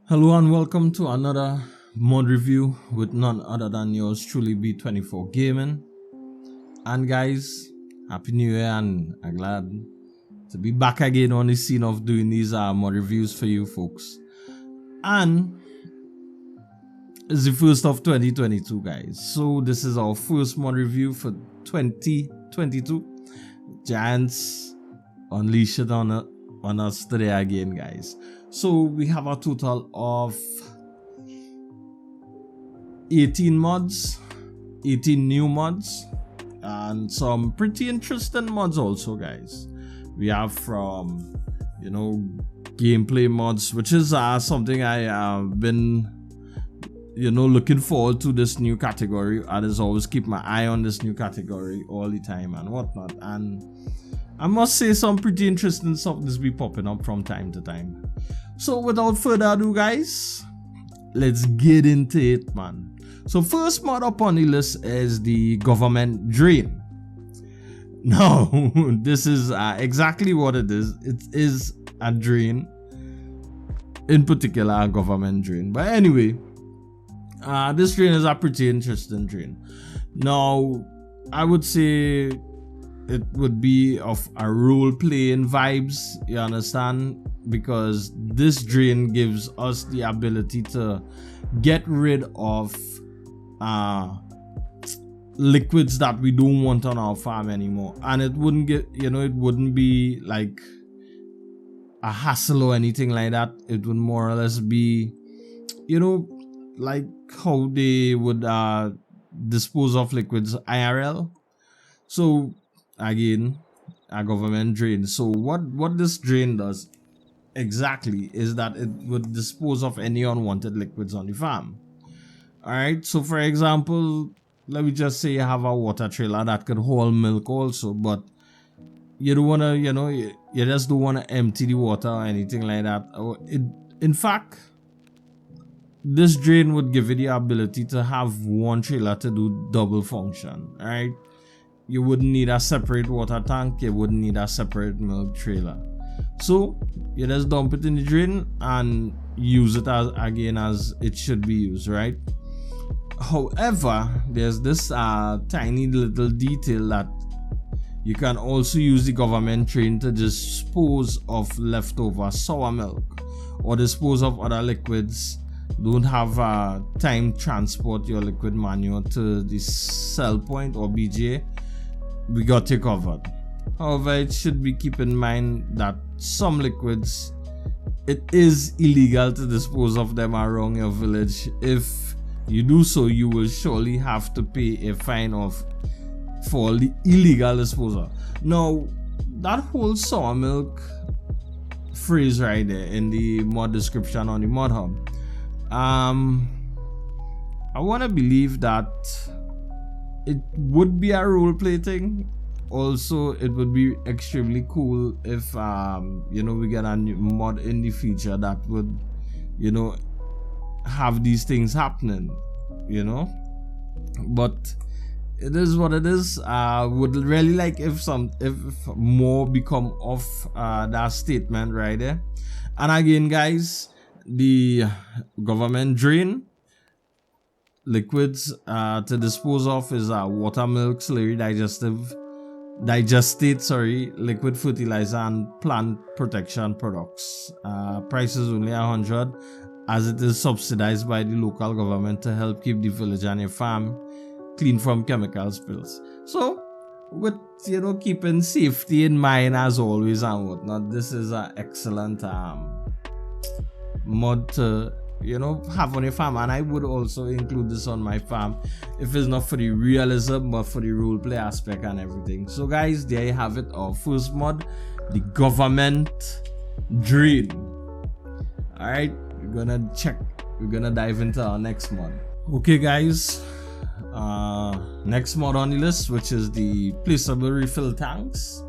Hello and welcome to another mod review with none other than yours truly B24 Gaming. And guys, happy new year, and I'm glad to be back again on the scene of doing these mod reviews for you folks. And it's the first of 2022 guys, so this is our first mod review for 2022. Giants unleash it on us today again guys. So we have a total of 18 mods, 18 new mods, and some pretty interesting mods also guys. We have from, gameplay mods, which is something I have been, looking forward to, this new category. I just always keep my eye on this new category all the time and whatnot. And I must say some pretty interesting stuff this be popping up from time to time. So without further ado guys, let's get into it man. So first mod up on the list is the government drain. Now this is exactly what it is. It is a drain, in particular a government drain. But anyway, this drain is a pretty interesting drain. Now I would say it would be of a role-playing vibes, you understand, because this drain gives us the ability to get rid of liquids that we don't want on our farm anymore, and it wouldn't get, it wouldn't be like a hassle or anything like that. It would more or less be, like how they would dispose of liquids IRL. So again, a government drain. So what this drain does exactly is that it would dispose of any unwanted liquids on the farm. Alright, so for example, let me just say you have a water trailer that could hold milk also, but you don't want to, you just don't want to empty the water or anything like that. In fact, this drain would give you the ability to have one trailer to do double function. Alright, you wouldn't need a separate water tank, you wouldn't need a separate milk trailer. So you just dump it in the drain and use it as it should be used, right? However, there's this tiny little detail that you can also use the government drain to dispose of leftover sour milk or dispose of other liquids. Don't have time transport your liquid manual to the sell point or BJ. We got you covered. However, it should be keep in mind that some liquids, it is illegal to dispose of them around your village. If you do so, you will surely have to pay a fine for the illegal disposal. Now, that whole sour milk phrase right there in the mod description on the mod hub, I want to believe that it would be a roleplay thing. Also, it would be extremely cool if we get a new mod in the future that would have these things happening, but it is what it is. Would really like if more become of that statement right there. And again guys, the government drain liquids to dispose of is water, milk, slurry, digestate, liquid fertilizer and plant protection products. Price is only 100, as it is subsidized by the local government to help keep the village and your farm clean from chemical spills. So with keeping safety in mind as always and whatnot, this is an excellent mod to have on your farm. And I would also include this on my farm if it's not for the realism but for the roleplay aspect and everything. So guys, there you have it, our first mod, the government drain. Alright, we're gonna dive into our next mod. Okay guys, next mod on the list, which is the placeable refill tanks.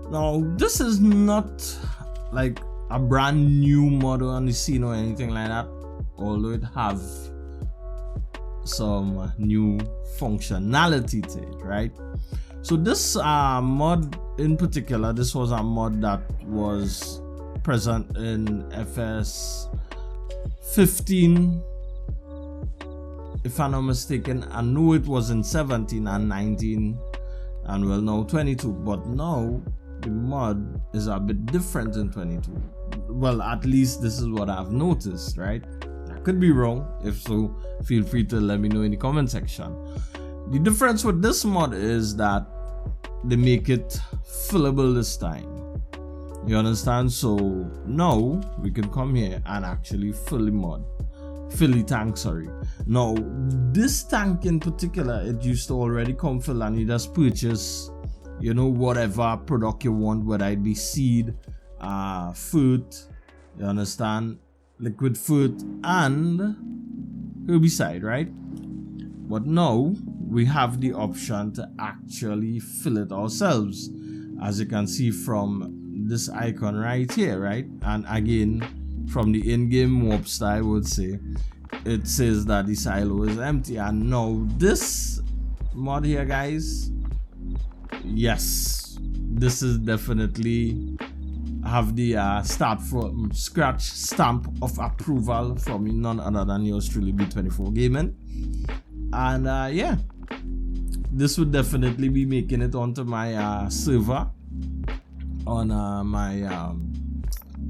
Now this is not like a brand new mod on the scene or anything like that, although it have some new functionality to it, right? So this mod in particular, this was a mod that was present in 15, if I'm not mistaken. I know it was in 17 and 19 and well now 22, but now the mod is a bit different in 22. Well, at least this is what I've noticed, right? I could be wrong. If so, feel free to let me know in the comment section. The difference with this mod is that they make it fillable this time. You understand? So now we can come here and actually fill the tank, sorry. Now this tank in particular, it used to already come filled and you just purchase, you know, whatever product you want, whether it be seed, food, you understand, liquid food and herbicide, right? But now we have the option to actually fill it ourselves, as you can see from this icon right here, right? And again, from the in-game mobster, I would say it says that the silo is empty. And now this mod here, guys, yes, this is definitely have the start from scratch stamp of approval from none other than yours truly, B24 Gaming. And yeah, this would definitely be making it onto my server on my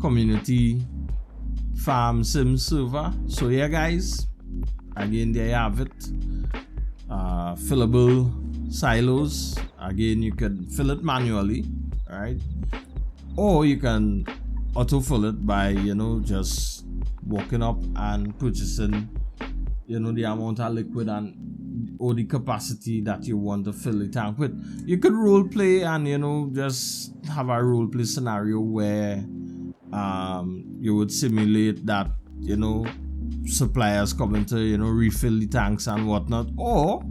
community farm sim server. So yeah, guys, again, there you have it. Fillable silos. Again, you can fill it manually, right? Or you can auto fill it by, you know, just walking up and purchasing, you know, the amount of liquid and or the capacity that you want to fill the tank with. You could role play and, you know, just have a role play scenario where you would simulate that, you know, suppliers coming to, you know, refill the tanks and whatnot. Or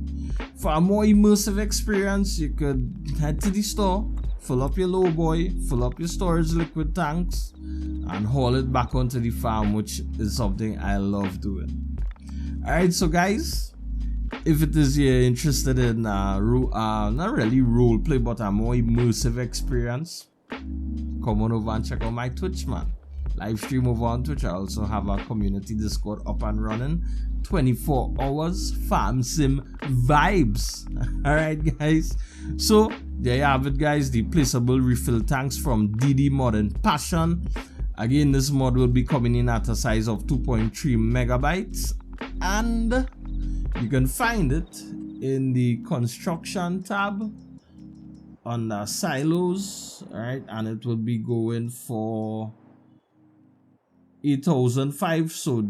for a more immersive experience, you could head to the store, fill up your low boy, fill up your storage liquid tanks and haul it back onto the farm, which is something I love doing. Alright, so guys, if it is you're interested in not really role play but a more immersive experience, come on over and check out my Twitch, man. Live stream over on Twitch. I also have a community Discord up and running, 24 hours farm sim vibes. Alright, guys, so there you have it, guys, the placeable refill tanks from DD Modern Passion. Again, this mod will be coming in at a size of 2.3 megabytes, and you can find it in the construction tab under silos, right? And it will be going for 8,005. So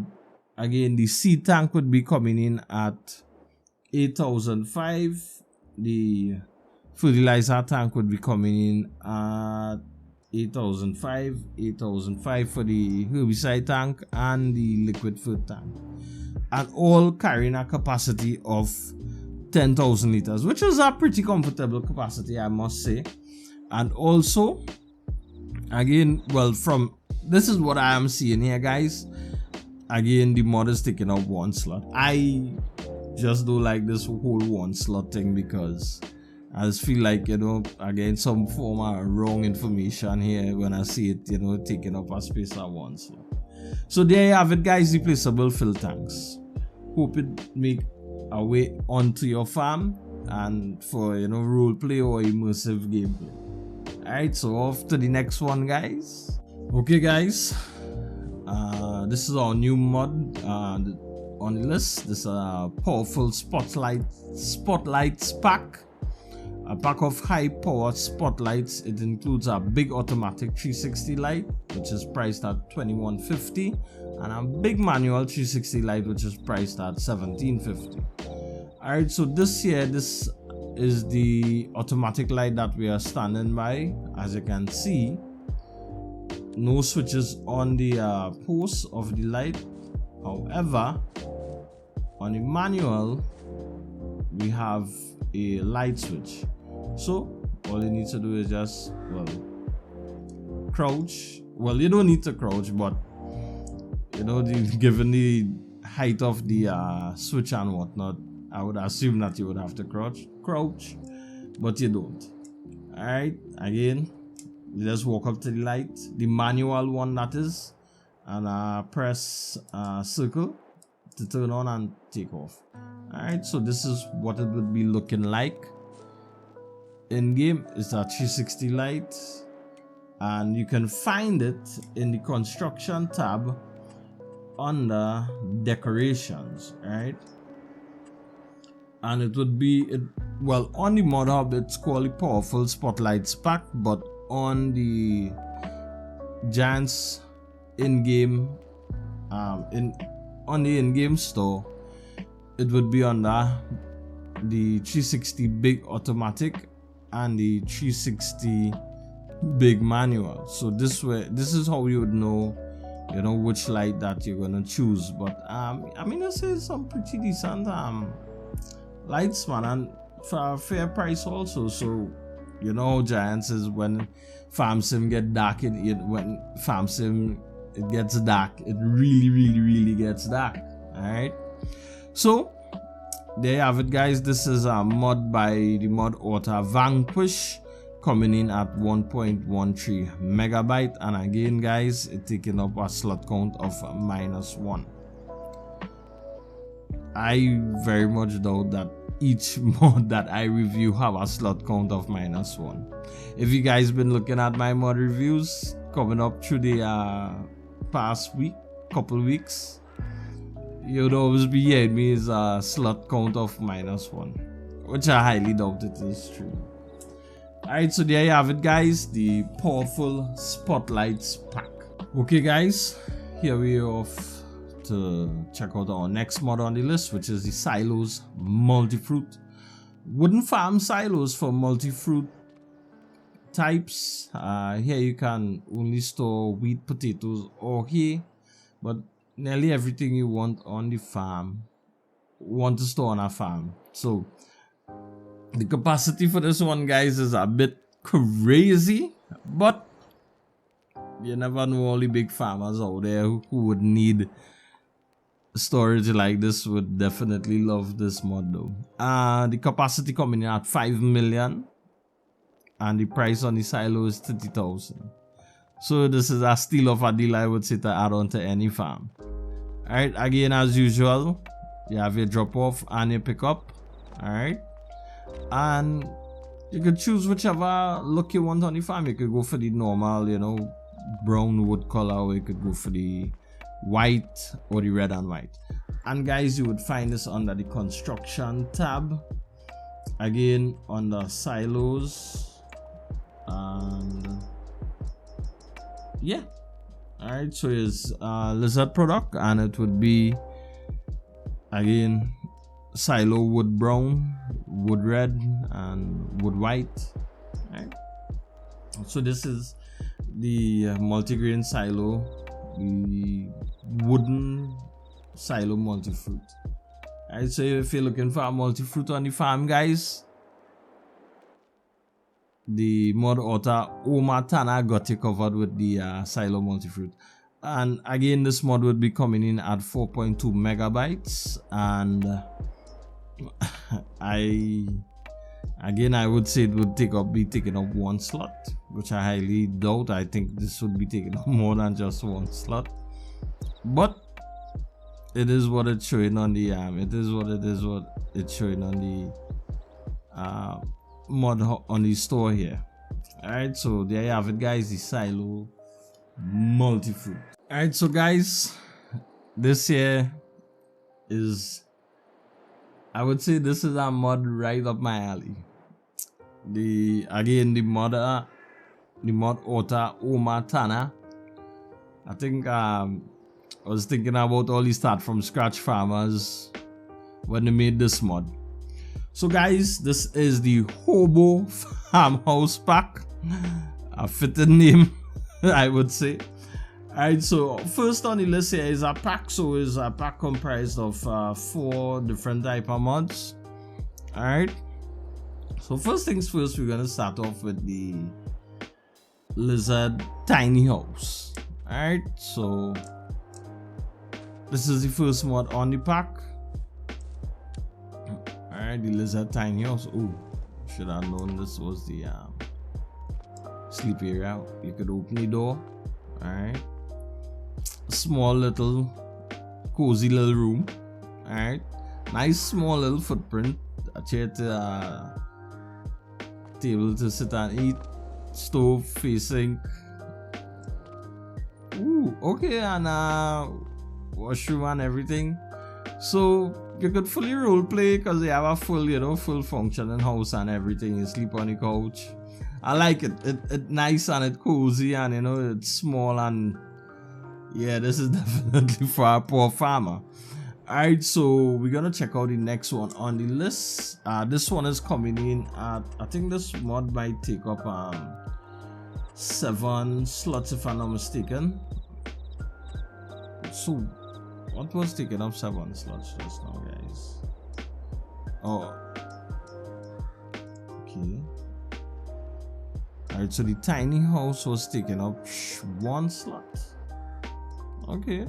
again, the seed tank would be coming in at 8,005. The fertilizer tank would be coming in at 8,005 for the herbicide tank and the liquid food tank, and all carrying a capacity of 10,000 liters, which is a pretty comfortable capacity, I must say. And also, again, well, from this is what I am seeing here, guys. Again, the mod is taking up one slot. I just don't like this whole one slot thing because I just feel like, you know, again, some form of wrong information here when I see it, you know, taking up a space at one slot. So there you have it, guys, the placeable fill tanks. Hope it make a way onto your farm and for, you know, role play or immersive gameplay. Alright, so off to the next one, guys. Okay, guys, this is our new mod on the list. This is a powerful spotlights pack. A pack of high power spotlights. It includes a big automatic 360 light, which is priced at $21.50, and a big manual 360 light, which is priced at $17.50. Alright, so this here, this is the automatic light that we are standing by. As you can see, no switches on the post of the light. However, on the manual, we have a light switch. So all you need to do is just, well, crouch. Well, you don't need to crouch, but you know, given the height of the switch and whatnot, I would assume that you would have to crouch, but you don't. Alright, again, you just walk up to the light, the manual one that is, and press circle to turn on and take off. Alright, so this is what it would be looking like. In game is a 360 light, and you can find it in the construction tab under decorations, right? And it would be well, on the mod hub it's called the powerful spotlights pack, but on the Giants in-game on the in-game store it would be under the 360 big automatic and the 360 big manual. So this is how you would know, you know, which light that you're gonna choose. But I mean, this is some pretty decent lights, man, and for a fair price also. So you know, Giants is when farm sim get dark, when farm sim it gets dark, it really gets dark. All right, so there you have it, guys. This is a mod by the mod author Vanquish, coming in at 1.13 megabyte, and again, guys, it's taking up a slot count of -1. I very much doubt that each mod that I review have a slot count of -1. If you guys been looking at my mod reviews coming up through the past couple weeks, you'd always be hearing me is a slot count of -1, which I highly doubt it is true. Alright, so there you have it, guys, the powerful spotlights pack. Okay, guys, here we are off to check out our next mod on the list, which is the Silos Multi-Fruit. Wooden farm silos for multi-fruit types. Here you can only store wheat, potatoes, or hay, but nearly everything you want on the farm, want to store on a farm. So the capacity for this one, guys, is a bit crazy, but you never know, all the big farmers out there who would need storage like this would definitely love this mod though. The capacity coming in at 5 million, and the price on the silo is 30,000. So this is a steal of a deal, I would say, to add on to any farm. Alright, again, as usual, you have your drop off and your pickup. Alright, and you could choose whichever look you want on the farm. You could go for the normal, you know, brown wood color, or you could go for the white or the red and white. And guys, you would find this under the construction tab, again under silos, and yeah. Alright, so it's lizard product, and it would be again silo wood brown, wood red, and wood white. Right, so this is the multi-grain silo, the wooden silo multi-fruit. Alright, so if you're looking for a multi-fruit on the farm, guys, the mod author Tanner got you covered with the silo multi-fruit. And again, this mod would be coming in at 4.2 megabytes, and I would say it would be taking up one slot, which I highly doubt. I think this would be taking up more than just one slot, but it is what it's showing on the what it's showing on the mod on the store here. Alright, so there you have it, guys, the silo multi-fruit. Alright, so guys, this here is, I would say, this is a mod right up my alley. The mod author Tanner, I think I was thinking about all the start from scratch farmers when they made this mod. So guys, this is the Hobo farmhouse pack, a fitting name, I would say. Alright, so first on the list here is a pack. So it's a pack comprised of 4 different type of mods. Alright, so first things first, we're gonna start off with the lizard tiny house. Alright, so this is the first mod on the pack. Alright, the lizard tiny house. Oh, should have known this was the sleep area. You could open the door. Alright, small little cozy little room. All right, nice small little footprint. A chair to table to sit and eat. Stove facing. Ooh, okay, and washroom and everything. So you could fully role play because they have a full, full functioning house and everything. You sleep on the couch. I like it. It's nice and it's cozy and it's small and yeah, this is definitely for a poor farmer. Alright, so we're gonna check out the next one on the list. This one is coming in at, I think this mod might take up 7 slots if I'm not mistaken. So what was taking up 7 slots just now, guys? Oh, okay. Alright, so the tiny house was taking up 1 slot. Okay.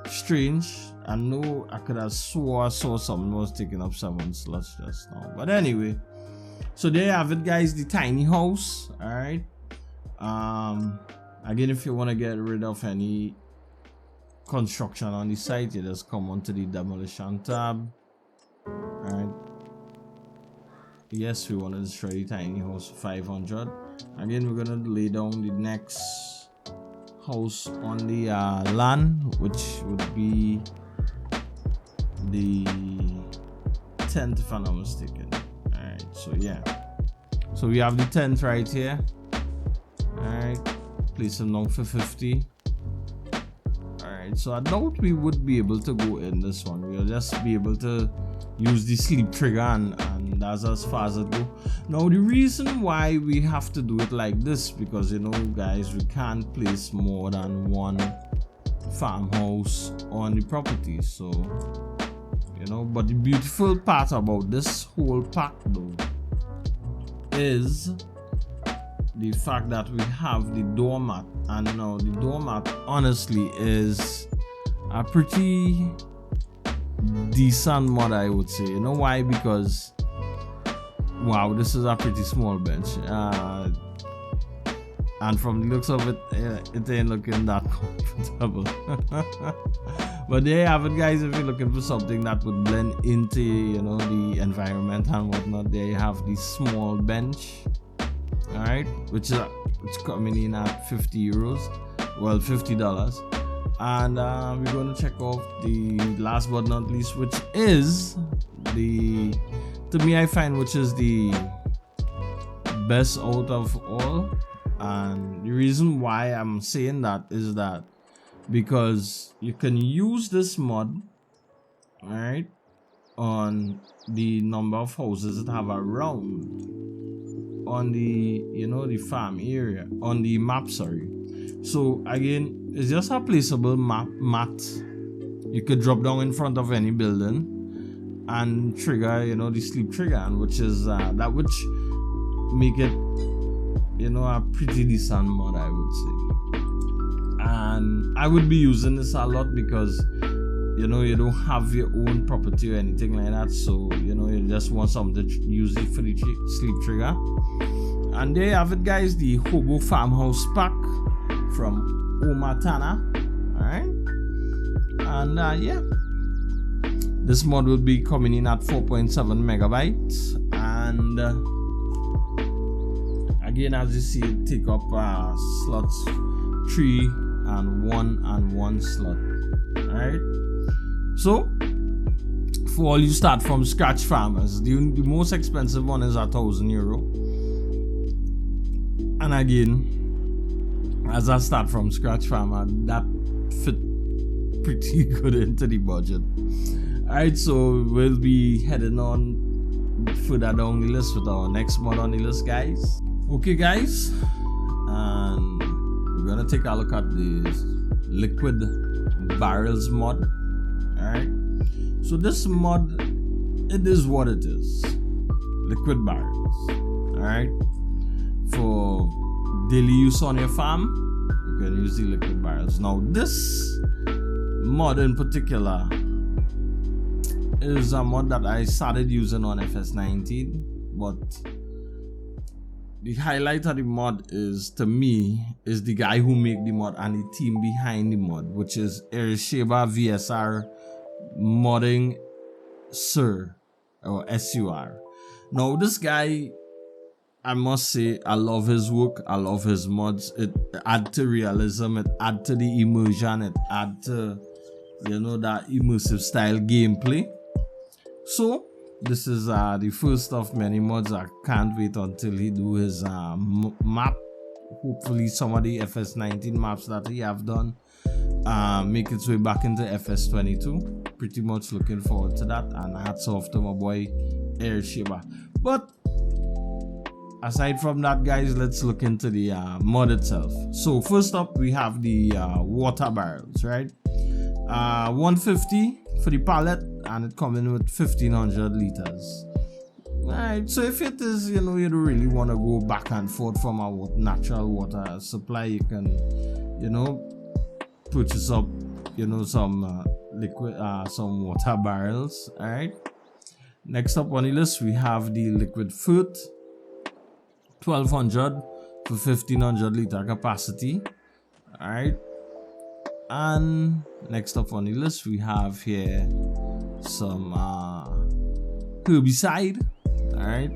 Strange. I know I could have swore I saw something was taking up 7 slots just now. But anyway. So there you have it, guys. The tiny house. Alright. Again, if you want to get rid of any construction on the site, you just come onto the demolition tab. Alright. Yes, we want to destroy the tiny house for 500. Again, we're gonna lay down the next house on the land, which would be the 10th if I'm not mistaken. Alright, so yeah. So we have the 10th right here. Alright, place them down for 50. Alright, so I doubt we would be able to go in this one. We'll just be able to use the sleep trigger and that's as far as it goes. Now the reason why we have to do it like this, because guys, we can't place more than 1 farmhouse on the property. So but the beautiful part about this whole pack though is the fact that we have the doormat, and now the doormat honestly is a pretty decent mod, I would say. You know why? Because wow, this is a pretty small bench, and from the looks of it, it ain't looking that comfortable. But there you have it, guys. If you're looking for something that would blend into the environment and whatnot, there you have the small bench. All right, which is it's coming in at 50 euros, well, $50. And we're going to check off the last but not least, which is the, to me I find, which is the best out of all. And the reason why I'm saying that is that because you can use this mod, right, on the number of houses that have around on the the farm area, on the map, sorry. So again, it's just a placeable mat. You could drop down in front of any building and trigger the sleep trigger, and which is that which make it a pretty decent mod, I would say. And I would be using this a lot because you don't have your own property or anything like that, so you just want something to use it for the sleep trigger. And there you have it, guys, the Hobo farmhouse pack from Omatana. Alright, and yeah, this mod will be coming in at 4.7 megabytes, and again, as you see, it take up slots 3 and 1 slot. Alright, so for all you start from scratch farmers, the most expensive one is €1,000. And again, as I start from scratch farmer, that fit pretty good into the budget. Alright, so we'll be heading on further down the list with our next mod on the list, guys. Okay, guys, and we're gonna take a look at the liquid barrels mod. Alright, so this mod, it is what it is, liquid barrels. Alright, for daily use on your farm, you can use the liquid barrels. Now this mod in particular is a mod that I started using on FS19, but the highlight of the mod is, to me, is the guy who made the mod and the team behind the mod, which is Sheba VSR Modding Sir, or SUR. Now this guy, I must say, I love his work, I love his mods. It adds to realism, it adds to the immersion, it adds to, you know, that immersive style gameplay. So this is the first of many mods. I can't wait until he do his map. Hopefully some of the FS19 maps that he have done make its way back into FS22. Pretty much looking forward to that, and hats off to my boy Sheba. But aside from that, guys, let's look into the mod itself. So first up, we have the water barrels, right? 150 for the pallet, and it comes in with 1500 liters. Alright, so if it is, you know, you don't really want to go back and forth from a natural water supply, you can, you know, purchase up, you know, some liquid, some water barrels. Alright, next up on the list, we have the liquid food, 1200 for 1500 liter capacity. Alright, and next up on the list, we have here some herbicide. Alright,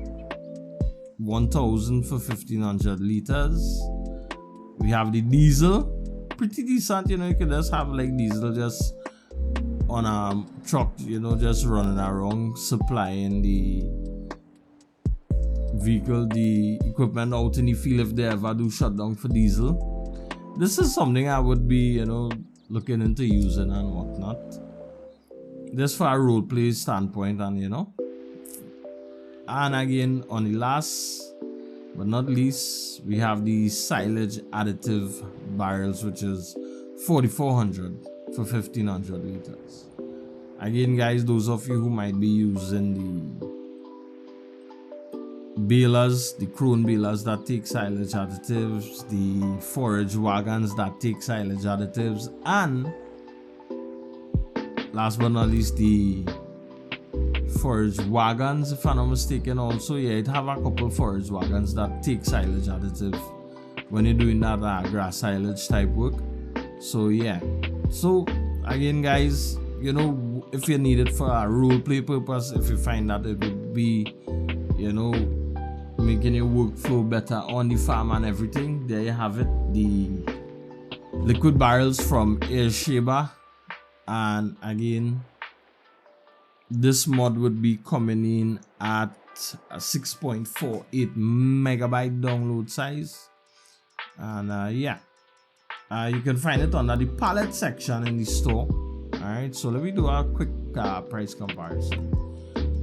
1000 for 1500 liters. We have the diesel, pretty decent, you know. You can just have like diesel just on a truck, you know, just running around supplying the vehicle, the equipment out in the field if they ever do shut down for diesel. This is something I would be, you know, looking into using and whatnot, just for a roleplay standpoint, and you know. And again, on the last but not least, we have the silage additive barrels, which is 4400 for 1500 liters. Again, guys, those of you who might be using the balers, the crone balers that take silage additives, the forage wagons that take silage additives, and last but not least, the forage wagons, if I'm not mistaken. Also, yeah, it have a couple forage wagons that take silage additive when you're doing that grass silage type work. So yeah, so again, guys, you know, if you need it for a role play purpose, if you find that it would be, you know, making your workflow better on the farm and everything, there you have it, the liquid barrels from Sheba. And again, this mod would be coming in at a 6.48 megabyte download size. And yeah, you can find it under the pallet section in the store. Alright, so let me do a quick price comparison.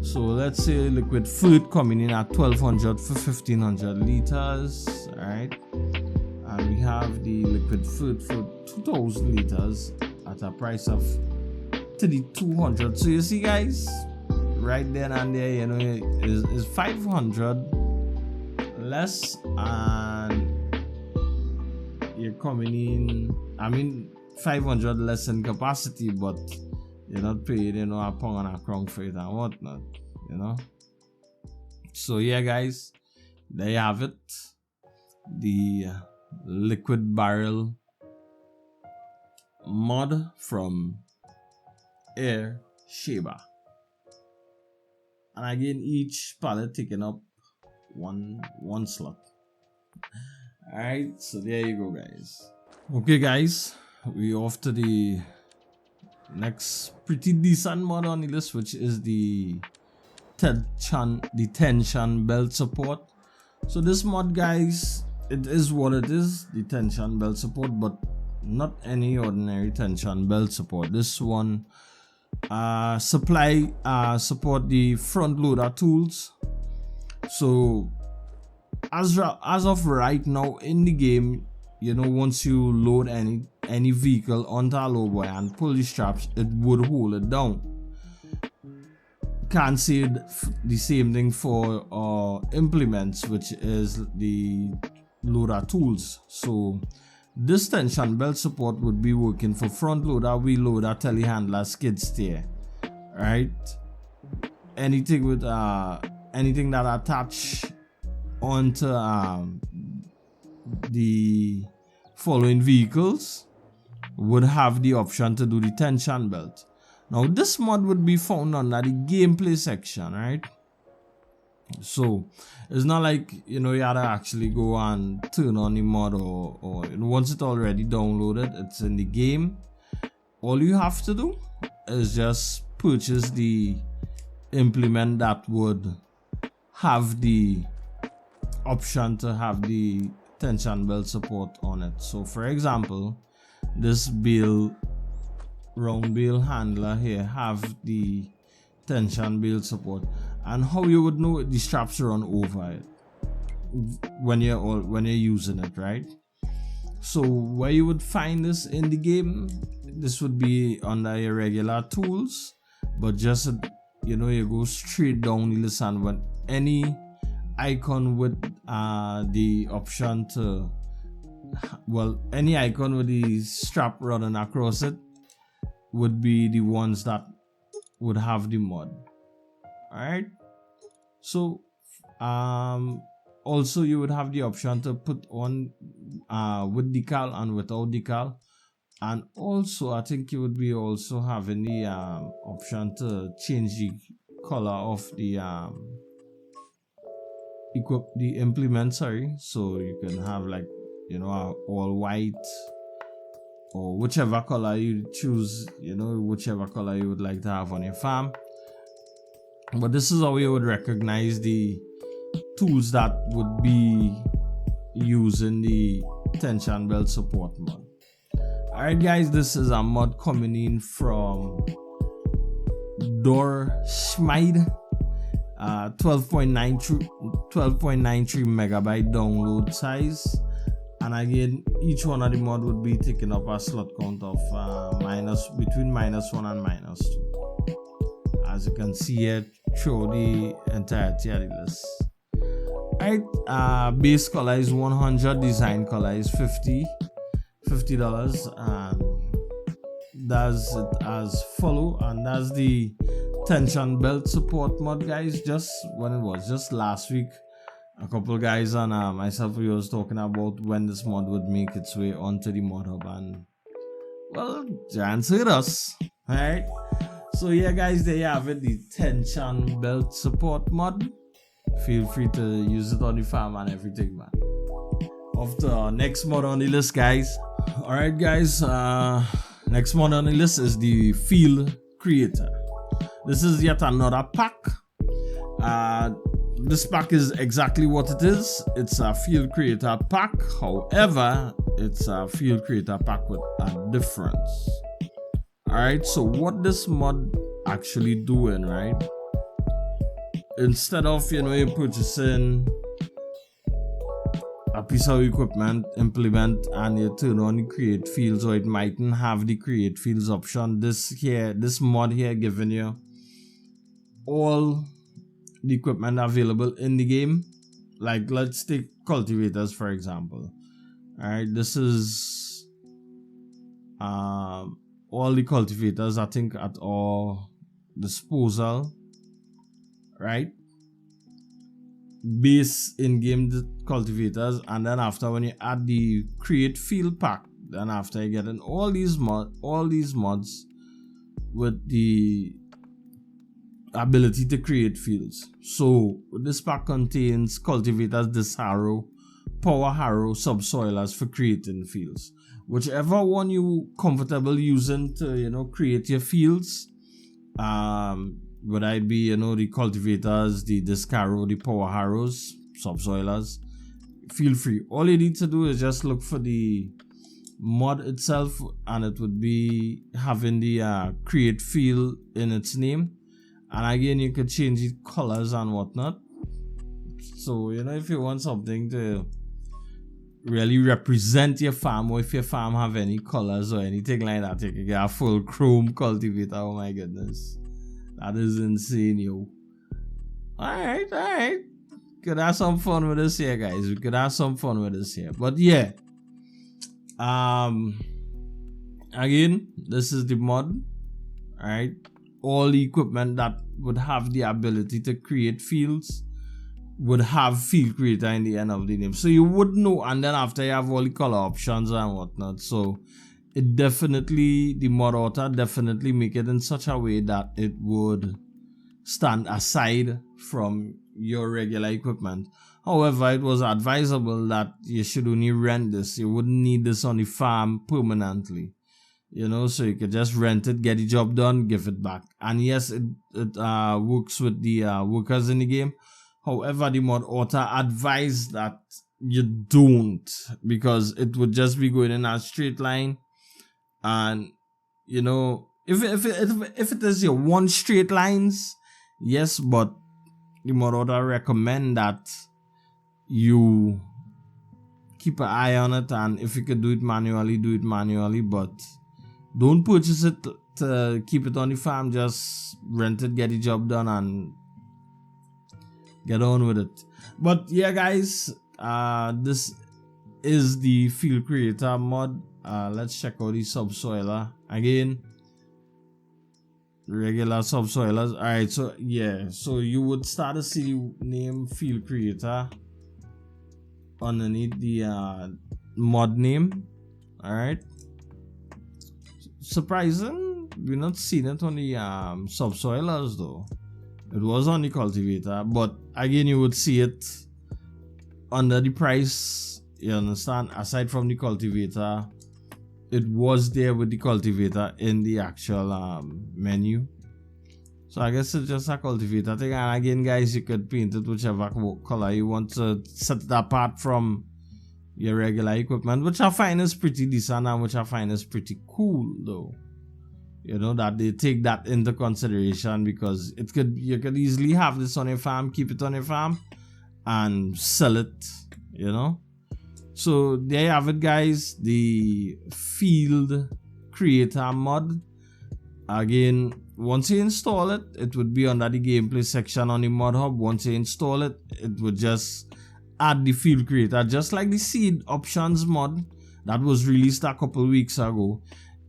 So let's say liquid food coming in at 1200 for 1500 liters. Alright, and we have the liquid food for 2000 liters at a price of 3200. So you see, guys, right there and there, you know, is 500 less, and you're coming in, I mean, 500 less in capacity, but you're not paid, you know, a pound and a crown for it and whatnot, you know. So yeah, guys, there you have it, the liquid barrel mod from Sheba. And again, each pallet taking up one slot. Alright, so there you go, guys. Okay, guys, we off to the next pretty decent mod on the list, which is the tension belt support. So this mod, guys, it is what it is, the tension belt support, but not any ordinary tension belt support. This one support the front loader tools. So as of right now in the game, you know, once you load any vehicle onto a low boy and pull the straps, it would hold it down. Can't say the same thing for implements, which is the loader tools. So this tension belt support would be working for front loader, wheel loader, telehandler, skid steer, right? Anything with anything that attach onto the following vehicles would have the option to do the tension belt. Now this mod would be found under the gameplay section, right? So it's not like, you know, you had to actually go and turn on the mod, or once it's already downloaded, it's in the game. All you have to do is just purchase the implement that would have the option to have the tension belt support on it. So for example, this round bale handler here have the tension belt support, and how you would know the straps run over it when you're using it, right? So where you would find this in the game, this would be under your regular tools, but just, you know, you go straight down the list, and when any icon with the option to, well, any icon with the strap running across it would be the ones that would have the mod. Alright, so also you would have the option to put on with decal and without decal, and also I think you would be also having the option to change the color of the implement, sorry. So you can have, like, you know, all white, or whichever color you choose, you know, whichever color you would like to have on your farm. But this is how you would recognize the tools that would be using the tension belt support mod. Alright guys, this is a mod coming in from Schmide, 12.93 megabyte download size, and again each one of the mod would be taking up a slot count of between -1 and -2, as you can see here through the entirety of the list. Right, base color is 100, design color is $50, and does it as follow. And that's the tension belt support mod, guys. Just when it was just last week, a couple guys and myself, we was talking about when this mod would make its way onto the mod hub, and well, giants hit us. Alright, so yeah guys, there you have it, the tension belt support mod. Feel free to use it on the farm and everything, man. Off to our next mod on the list, guys. Alright guys, next mod on the list is the Field Creator. This is yet another pack. This pack is exactly what it is. It's a Field Creator pack. However, it's a Field Creator pack with a difference. Alright, so what this mod actually doing, right? Instead of, you know, you're purchasing a piece of equipment, implement, and you turn on the create fields, or it mightn't have the create fields option, this mod here giving you all the equipment available in the game. Like, let's take cultivators for example. Alright, this is all the cultivators, I think, at our disposal, right? Base in-game cultivators, and then after, when you add the create field pack, then after you get in all these mods with the ability to create fields. So this pack contains cultivators, disc harrow, power harrow, subsoilers for creating fields. Whichever one you comfortable using to, you know, create your fields, whether it be, you know, the cultivators, the disc harrow, the power harrows, subsoilers, feel free. All you need to do is just look for the mod itself, and it would be having the create field in its name. And again, you could change the colors and whatnot. So, you know, if you want something to really represent your farm, or if your farm have any colors or anything like that, you can get a full chrome cultivator. Oh my goodness, that is insane, yo. Alright. Could have some fun with this here, guys. We could have some fun with this here. But yeah, again, this is the mod. Alright, all the equipment that would have the ability to create fields would have field creator in the end of the name, so you would know. And then after, you have all the color options and whatnot. So it definitely, the mod author definitely make it in such a way that it would stand aside from your regular equipment. However, it was advisable that you should only rent this. You wouldn't need this on the farm permanently, you know, so you could just rent it, get the job done, give it back. And yes, it works with the workers in the game. However, the mod author advised that you don't, because it would just be going in a straight line. And you know, if it is your one straight lines, yes, but the mod author recommend that you keep an eye on it, and if you could do it manually, do it manually, but don't purchase it to keep it on the farm. Just rent it, get the job done, and get on with it. But yeah, guys, this is the field creator mod. Let's check out the subsoiler again. Regular subsoilers. Alright, so yeah, so you would start to see the name field creator underneath the mod name. Alright, surprising, we're not seeing it on the subsoilers though. It was on the cultivator, but again, you would see it under the price, you understand. Aside from the cultivator, it was there with the cultivator in the actual menu. So I guess it's just a cultivator thing. And again, guys, you could paint it whichever color you want to set it apart from your regular equipment, which I find is pretty decent and which I find is pretty cool though. You know, that they take that into consideration, because you could easily have this on your farm, keep it on your farm, and sell it, you know. So there you have it, guys, the field creator mod. Again, once you install it, it would be under the gameplay section on the mod hub. Once you install it, it would just add the field creator, just like the seed options mod that was released a couple weeks ago.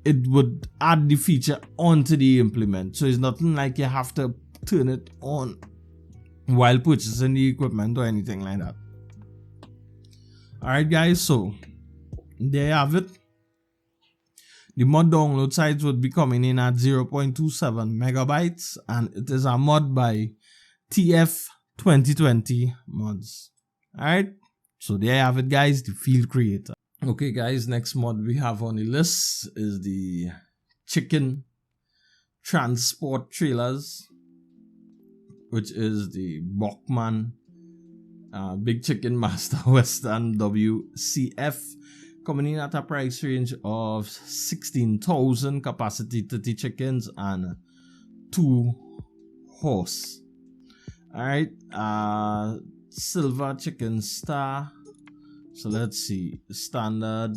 It would add the feature onto the implement. So it's nothing like you have to turn it on while purchasing the equipment or anything like that. Alright, guys, so there you have it. The mod download size would be coming in at 0.27 megabytes, and it is a mod by FS22 mods. Alright, so there you have it, guys, the field creator. Okay, guys, next mod we have on the list is the chicken transport trailers, which is the Bachmann Big Chicken Master Western WCF, coming in at a price range of 16,000, capacity 30 chickens and 2 horse. Alright, silver chicken star. So let's see, standard.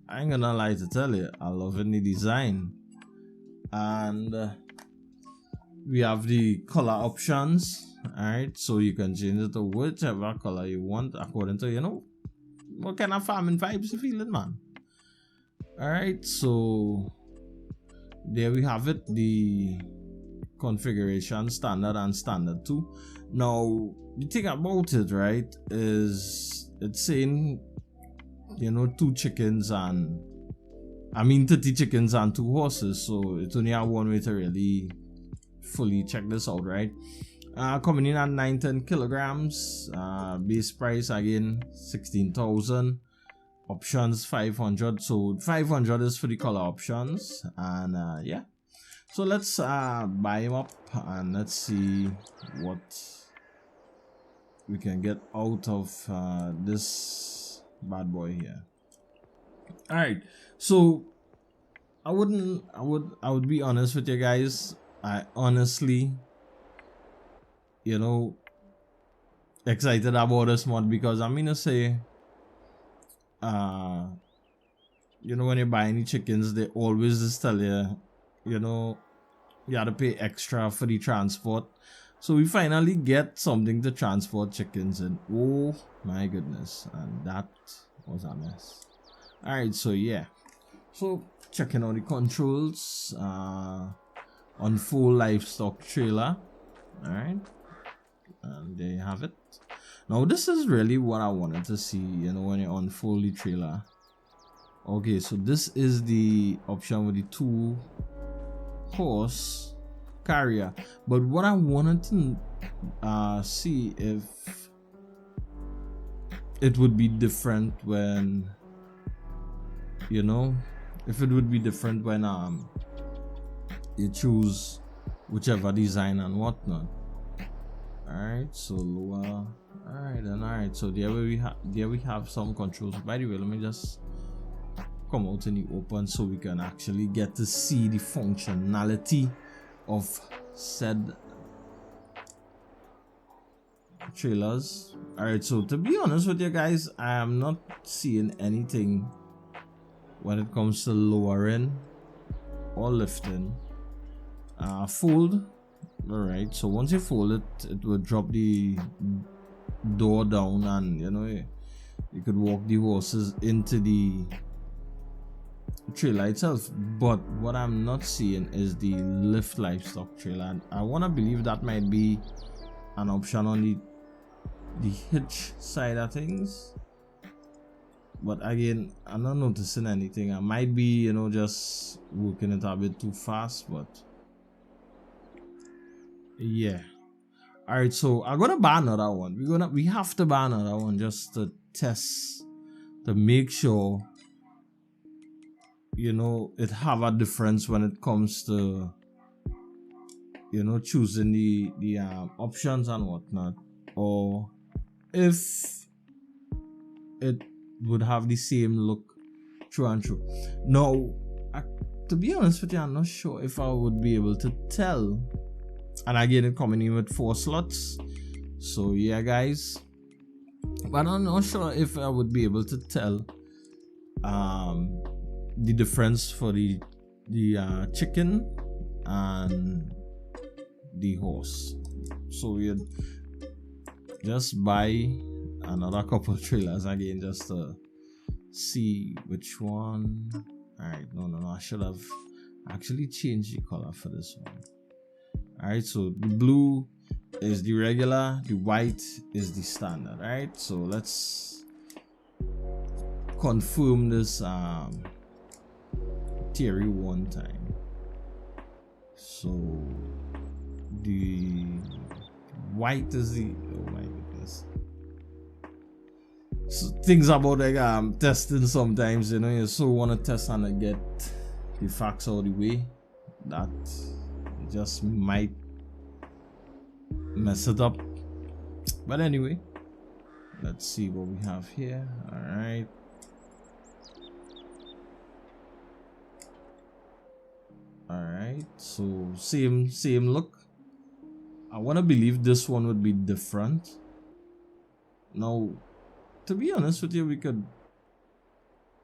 I ain't gonna lie to tell you, I love any design. And we have the color options. Alright, so you can change it to whichever color you want according to, you know, what kind of farming vibes you feeling, man. Alright, so there we have it, the configuration, standard and standard 2. Now the thing about it, right, is it's saying, you know, 2 chickens and 30 chickens and 2 horses, so it's only one way to really fully check this out, right? Coming in at 910 kilograms, base price again 16,000, options 500. So 500 is for the color options, and yeah. So let's buy him up and let's see what we can get out of this bad boy here. All right, so I would be honest with you guys. I honestly, you know, excited about this mod, because I'm gonna say, you know, when you buy any chickens, they always just tell you, you know, you have to pay extra for the transport. So we finally get something to transport chickens in. Oh my goodness, and that was a mess. Alright, so yeah, so checking out the controls on full livestock trailer. Alright, And there you have it. Now this is really what I wanted to see, you know, when you unfold the trailer. Okay, so this is the option with the 2-horse carrier. But what I wanted to see if it would be different when, you know, if it would be different when you choose whichever design and whatnot. Alright, so lower. Alright, then alright, so there we have some controls. By the way, let me just come out in the open so we can actually get to see the functionality of said trailers. Alright, so to be honest with you guys, I am not seeing anything when it comes to lowering or lifting. Fold. Alright, so once you fold it, it will drop the door down, and you know, you could walk the horses into the trailer itself. But what I'm not seeing is the lift livestock trailer, and I want to believe that might be an option on the hitch side of things. But again, I'm not noticing anything. I might be, you know, just working it a bit too fast, but yeah. Alright, so I'm gonna buy another one. We have to buy another one just to test, to make sure, you know, it have a difference when it comes to, you know, choosing the options and whatnot, or if it would have the same look through and through. Now, to be honest with you, I'm not sure if I would be able to tell. And again, it coming in with 4 slots. So yeah, guys. But I'm not sure if I would be able to tell the difference for the chicken and the horse. So we'll just buy another couple of trailers again just to see which one. Alright, no, I should have actually changed the color for this one. Alright, so the blue is the regular, the white is the standard. Alright, so let's confirm this theory one time. So the white is the, oh my goodness. So things about like testing sometimes, you know, you so want to test and get the facts out of the way that just might mess it up. But anyway, let's see what we have here. Alright, so same look. I want to believe this one would be different. Now, to be honest with you, we could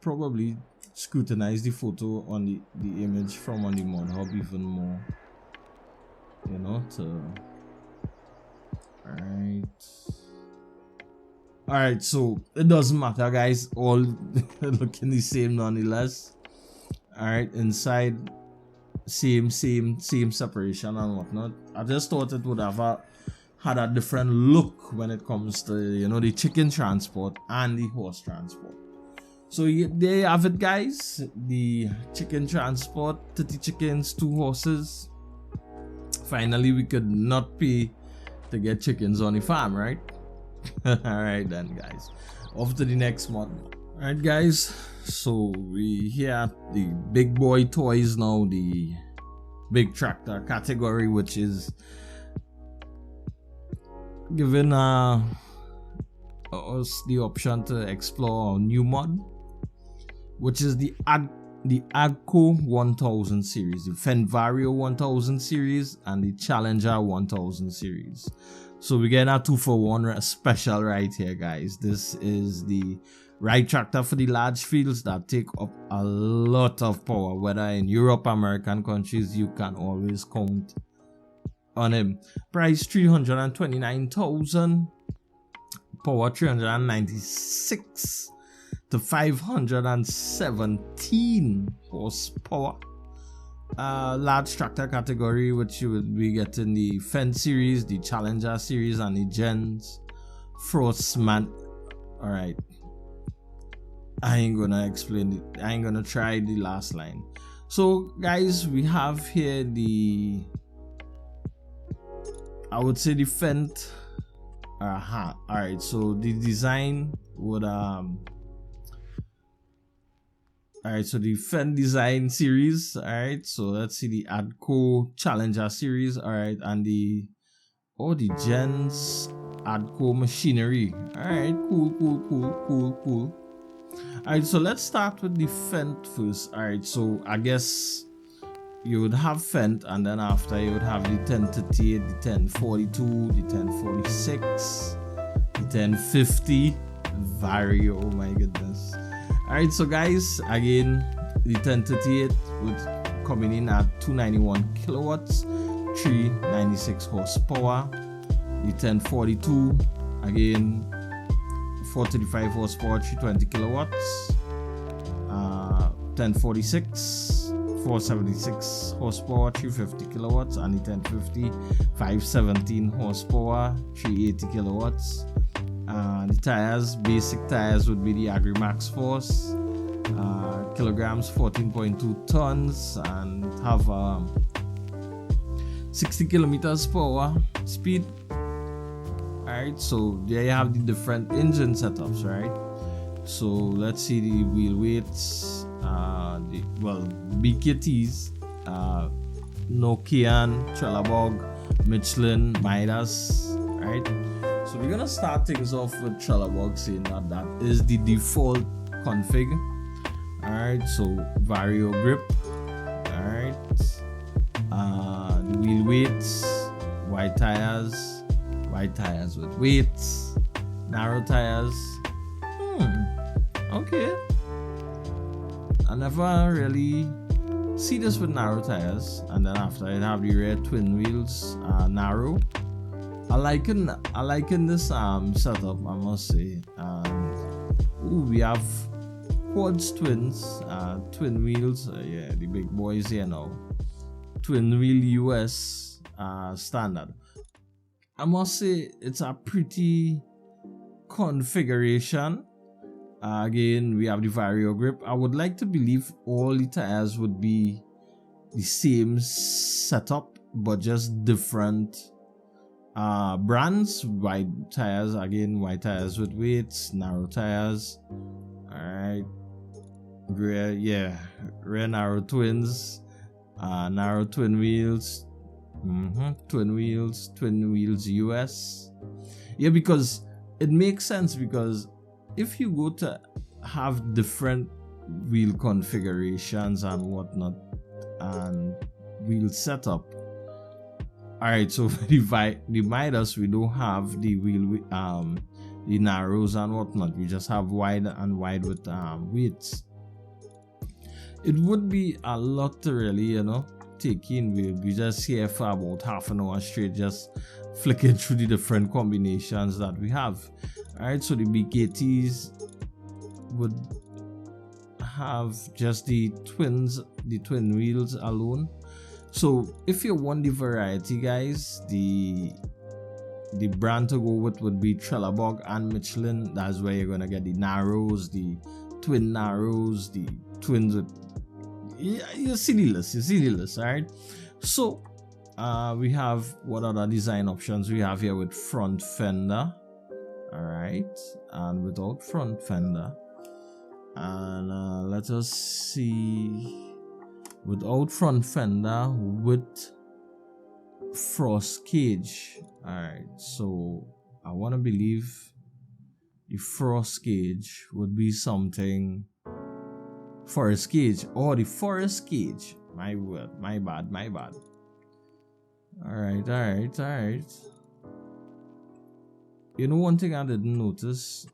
probably scrutinize the photo on the image from on the mod hub even more, you know, to alright, so it doesn't matter, guys, all looking the same nonetheless. Alright, inside same separation and whatnot. I just thought it would have had a different look when it comes to, you know, the chicken transport and the horse transport. So there you have it, guys. The chicken transport, 30 chickens, 2 horses. Finally, we could not pay to get chickens on the farm, right? Alright then, guys. Off to the next one. Alright, guys. So we here at the big boy toys now, the big tractor category, which is giving us the option to explore a new mod, which is the Agco 1000 series, the Fenvario 1000 series, and the Challenger 1000 series. So we're getting a 2-for-1 special right here, guys. This is the ride tractor for the large fields that take up a lot of power. Whether in Europe, American countries, you can always count on him. Price 329,000, power 396 to 517 horsepower. large tractor category, which you would be getting the Fendt series, the Challenger series, and the Gens. Frostman. Alright. I ain't gonna explain it. I ain't gonna try the last line. So guys, we have here the, I would say the Fendt. Alright, so the design would alright, so the Fendt design series. Alright, so let's see the Adco Challenger series. Alright, and the Gens Adco machinery. Alright, cool. Alright, so let's start with the Fendt first. Alright, so I guess you would have Fendt, and then after you would have the 1038, the 1042, the 1046, the 1050 Vario. Oh my goodness. Alright, so guys, again, the 1038 would coming in at 291 kilowatts, 396 horsepower. The 1042, again, 435 horsepower, 320 kilowatts. 1046, 476 horsepower, 350 kilowatts. And the 1050, 517 horsepower, 380 kilowatts. The tires, basic tires would be the Agrimax Force, kilograms, 14.2 tons, and have 60 kilometers per hour speed. Alright, so there you have the different engine setups, right? So let's see the wheel weights, BKTs, Nokian, Trelleborg, Michelin, Midas, right? So we're gonna start things off with Trelleborg, saying that is the default config. Alright, so Vario grip. Alright, the wheel weights, white tires with weights, narrow tires. Okay. I never really see this with narrow tires, and then after it have the rear twin wheels, narrow. I liken this setup, I must say. We have quads twins, twin wheels. Yeah, the big boys here now. Twin wheel US standard. I must say it's a pretty configuration. Again, we have the Vario grip. I would like to believe all the tires would be the same setup, but just different brands. Wide tires, again, white tires with weights, narrow tires. Alright, rear narrow twins, narrow twin wheels, twin wheels US. Yeah, because it makes sense, because if you go to have different wheel configurations and whatnot and wheel setup. Alright, so the Midas, we don't have the wheel the narrows and whatnot. We just have wide and wide with weights. It would be a lot to really, take in. We'll be just here for about half an hour straight, just flicking through the different combinations that we have. Alright, so the BKTs would have just the twin wheels alone. So if you want the variety, guys, the brand to go with would be Trelleborg and Michelin. That's where you're gonna get the narrows, the twin narrows, the twins with, you see the list. Alright, so we have what other design options we have here with front fender. Alright, and without front fender, and let us see, without front fender with frost cage. Alright, so I want to believe the frost cage would be something forest cage, or the forest cage. My word, my bad. Alright. You know, one thing I didn't notice,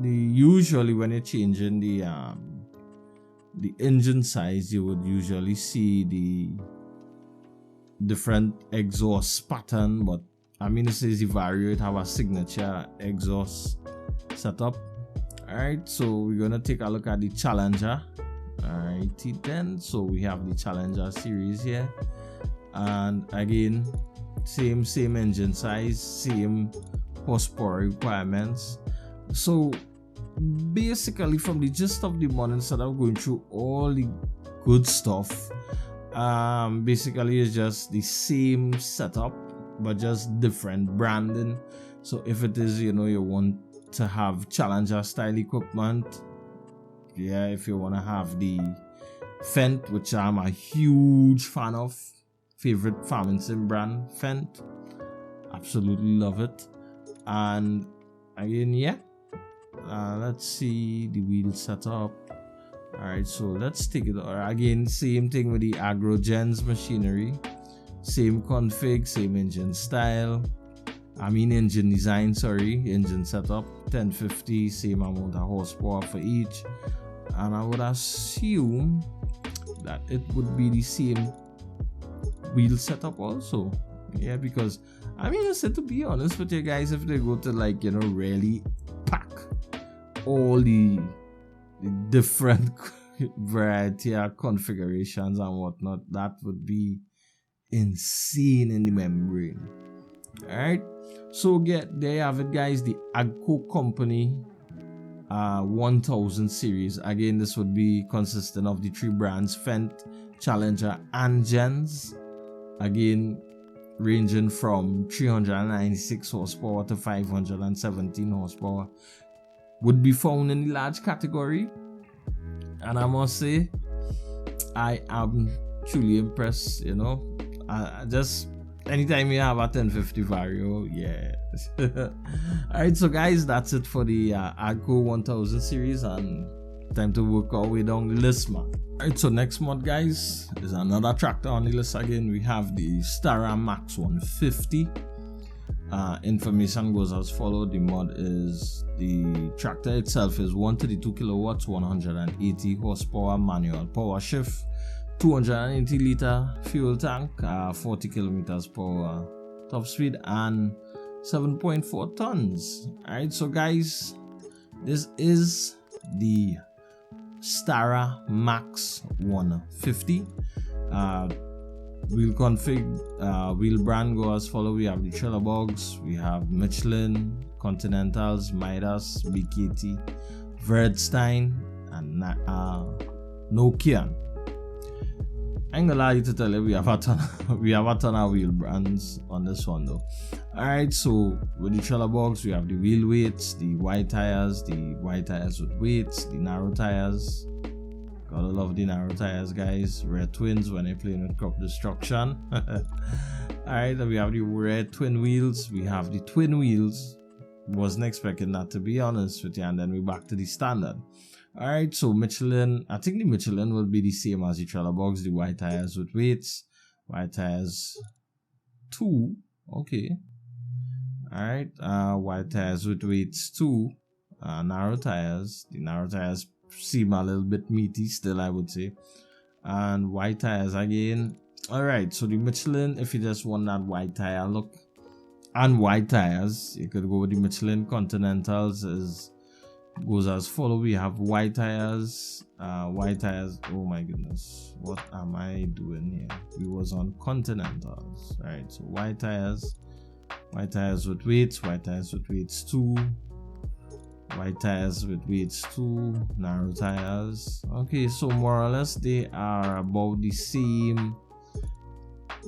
usually when you're changing the engine size, you would usually see the different exhaust pattern. But I mean, this is the Vario, it have a signature exhaust setup. Alright, so we're gonna take a look at the Challenger. Alright, T10. So we have the Challenger series here, and again, same engine size, same horsepower requirements. So basically, from the gist of the mod, instead of going through all the good stuff, basically it's just the same setup but just different branding. So if it is, you want to have Challenger style equipment, yeah, if you want to have the Fent, which I'm a huge fan of, favorite farming sim brand, Fent, absolutely love it. And again, yeah, let's see the wheel setup. Alright, so let's take it. Again, same thing with the AgroGens machinery, same config, same engine style, engine design, engine setup, 1050, same amount of horsepower for each. And I would assume that it would be the same wheel setup also. Yeah, because I said, to be honest with you guys, if they go to really pack all the different variety of configurations and whatnot, that would be insane in the membrane. Alright, so there you have it, guys, the Agco Company 1000 series. Again, this would be consistent of the three brands, Fent, Challenger, and Gens. Again, ranging from 396 horsepower to 517 horsepower. Would be found in the large category, and I must say, I am truly impressed. I just, anytime you have a 1050 Vario, yeah. Alright, so guys, that's it for the Agco 1000 series, and time to work our way down the list, man. Alright, so next mod, guys, is another tractor on the list again. We have the Stara Max 150. Information goes as follows. The mod is, the tractor itself is 132 kilowatts, 180 horsepower, manual power shift, 280 liter fuel tank, 40 kilometers per hour top speed, and 7.4 tons. Alright, so guys, this is the Stara Max 150. Wheel config, wheel brand go as follow. We have the Trailer Bogs, we have Michelin, Continentals, Midas, BKT, Verdstein, and Nokia. I ain't gonna lie to tell you, we have a ton of wheel brands on this one though. Alright, so with the Trailer Bogs, we have the wheel weights, the wide tires with weights, the narrow tires. Gotta love the narrow tires, guys. Rare twins when they're playing with crop destruction. Alright, then we have the rare twin wheels. We have the twin wheels. Wasn't expecting that, to be honest with you. And then we're back to the standard. Alright, so Michelin. I think the Michelin will be the same as the Trailer Bogs. The white tires with weights. White tires 2. Okay. Alright, white tires with weights 2. Narrow tires. The narrow tires seem a little bit meaty still, I would say. And white tires again. Alright, so the Michelin, if you just want that white tire look and white tires, you could go with the Michelin. Continentals goes as follow. We have white tires, oh my goodness, what am I doing here? We was on Continentals. Right, so white tires with weights, white tires with weights 2, white tires with weights 2, narrow tires. Okay, so more or less they are about the same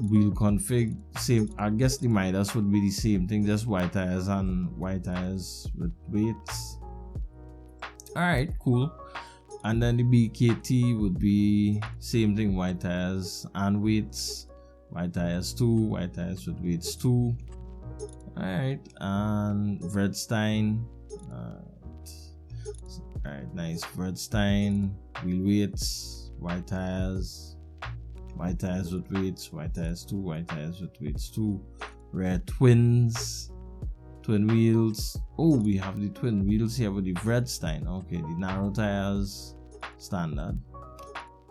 wheel config, same. I guess the Midas would be the same thing, just white tires and white tires with weights. Alright, cool. And then the BKT would be same thing, white tires and weights, white tires 2, white tires with weights 2. Alright, and Verdstein. Alright, nice. Verdstein, wheel weights, white tires with weights, white tires 2, white tires with weights 2. Rare twins, twin wheels. Oh, we have the twin wheels here with the Verdstein. Okay, the narrow tires, standard.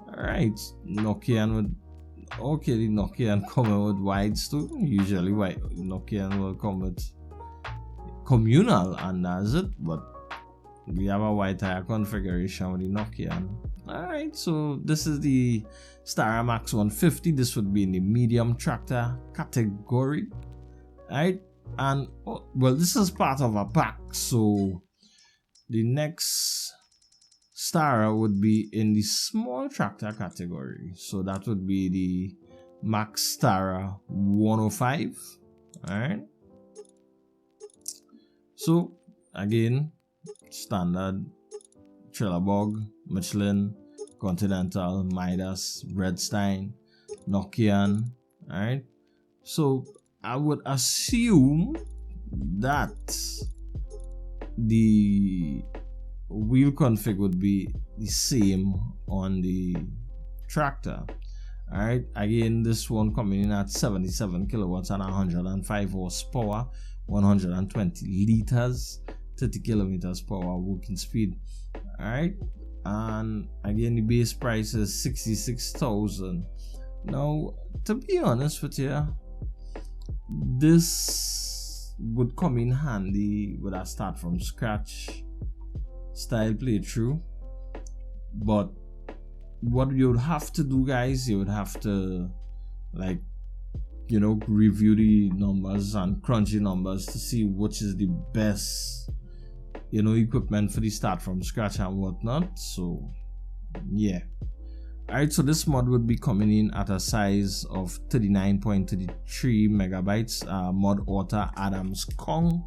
Alright, Nokian with, okay, the Nokian coming with wides too. Usually Nokian will come with communal, and that's it. But we have a white tire configuration with the Nokian. Alright, so this is the Stara Max 150. This would be in the medium tractor category. Alright, and well, this is part of a pack, so the next Stara would be in the small tractor category. So that would be the Max Stara 105. Alright. So again, standard Trelleborg, Michelin, Continental, Midas, Redstein, Nokian. Alright. So I would assume that the wheel config would be the same on the tractor. Alright, again, this one coming in at 77 kilowatts and 105 horsepower, 120 liters, 30 kilometers per hour working speed. Alright, and again, the base price is 66,000. Now, to be honest with you, this would come in handy with a start from scratch style playthrough. But what you would have to do, guys, you would have to, like, you know, review the numbers and crunch the numbers to see which is the best, you know, equipment for the start from scratch and whatnot. So yeah. Alright, so this mod would be coming in at a size of 39.33 megabytes, mod author Adams Kong.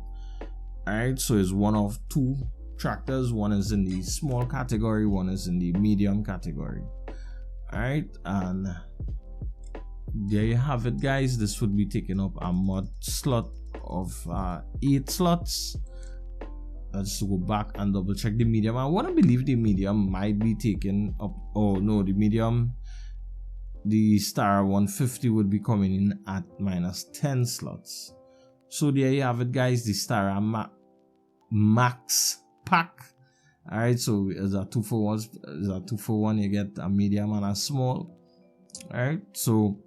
Alright, so it's one of two tractors. One is in the small category, one is in the medium category. Alright, and there you have it, guys. This would be taking up a mod slot of 8 slots. Let's go back and double check the medium. I want to believe the medium might be taken up. Oh no, the medium, the Stara 150 would be coming in at minus 10 slots. So there you have it, guys, the Stara Max pack. Alright, so it's a 2-for-1. It's a 2-for-1. You get a medium and a small. Alright, so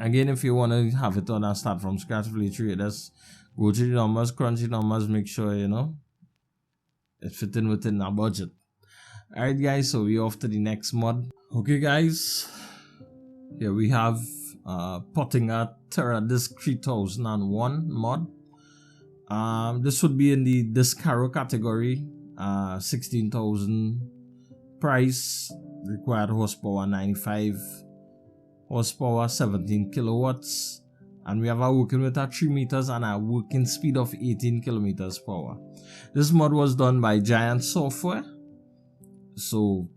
again, if you want to have it on and start from scratch playthrough, just go to the numbers, crunch the numbers, make sure, you know, it's fitting within our budget. Alright, guys, so we're off to the next mod. Okay, guys, here we have Pottinger Terra Disc 3001 mod. This would be in the Discaro category. 16,000 price, required horsepower 95 horsepower, 17 kilowatts, and we have a working with a 3 meters and a working speed of 18 kilometers per hour. This mod was done by Giant Software, so